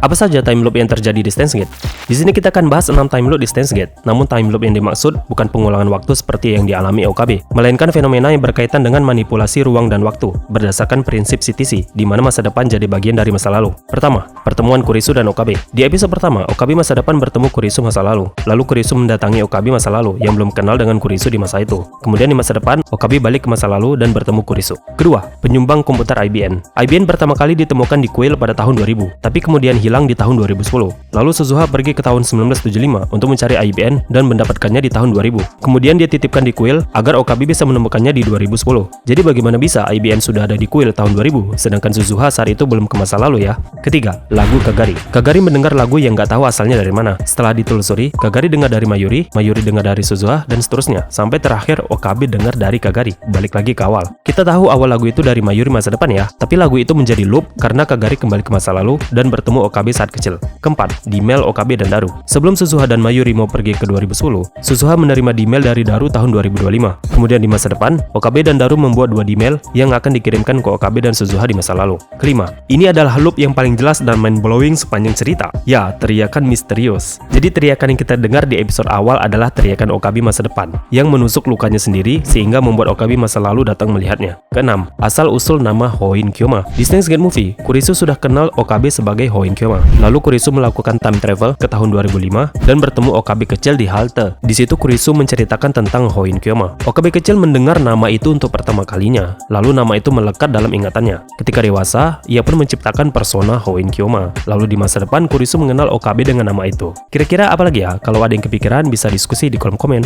Apa saja time loop yang terjadi di Steins Gate? Di sini kita akan bahas 6 time loop di Steins Gate. Namun time loop yang dimaksud bukan pengulangan waktu seperti yang dialami OKB, melainkan fenomena yang berkaitan dengan manipulasi ruang dan waktu berdasarkan prinsip CTC, di mana masa depan jadi bagian dari masa lalu. Pertama, pertemuan Kurisu dan OKB. Di episode pertama, OKB masa depan bertemu Kurisu masa lalu. Lalu Kurisu mendatangi OKB masa lalu yang belum kenal dengan Kurisu di masa itu. Kemudian di masa depan, OKB balik ke masa lalu dan bertemu Kurisu. Kedua, penyumbang komputer IBM. IBM pertama kali ditemukan di kuil pada tahun 2000, tapi kemudian hilang di tahun 2010. Lalu Suzuha pergi ke tahun 1975 untuk mencari IBM dan mendapatkannya di tahun 2000. Kemudian dia titipkan di kuil agar OKB bisa menemukannya di 2010. Jadi bagaimana bisa IBM sudah ada di kuil tahun 2000, sedangkan Suzuha saat itu belum ke masa lalu ya? Ketiga, lagu Kagari. Kagari mendengar lagu yang nggak tahu asalnya dari mana. Setelah ditelusuri, Kagari dengar dari Mayuri, Mayuri dengar dari Suzuha, dan seterusnya. Sampai terakhir OKB dengar dari Kagari. Balik lagi ke awal. Kita tahu awal lagu itu dari Mayuri masa depan ya, tapi lagu itu menjadi loop karena Kagari kembali ke masa lalu dan bertemu OKB saat kecil. Keempat, Dimel, OKB, dan Daru. Sebelum Suzuha dan Mayuri mau pergi ke 2010, Suzuha menerima Dimel dari Daru tahun 2025. Kemudian di masa depan, OKB dan Daru membuat 2 Dimel yang akan dikirimkan ke OKB dan Suzuha di masa lalu. Kelima, ini adalah loop yang paling jelas dan mind-blowing sepanjang cerita. Ya, teriakan misterius. Jadi teriakan yang kita dengar di episode awal adalah teriakan OKB masa depan, yang menusuk lukanya sendiri sehingga membuat OKB masa lalu datang melihatnya. Keenam, asal-usul nama Hoin Kyoma. Di Steins Gate Movie, Kurisu sudah kenal OKB sebagai Hoin Kyoma. Lalu Kurisu melakukan time travel ke tahun 2005 dan bertemu OKB kecil di halte. Di situ Kurisu menceritakan tentang Hoin Kyoma. OKB kecil mendengar nama itu untuk pertama kalinya. Lalu nama itu melekat dalam ingatannya. Ketika dewasa, ia pun menciptakan persona Hoin Kyoma. Lalu di masa depan Kurisu mengenal OKB dengan nama itu. Kira-kira apa lagi ya? Kalau ada yang kepikiran bisa diskusi di kolom komen.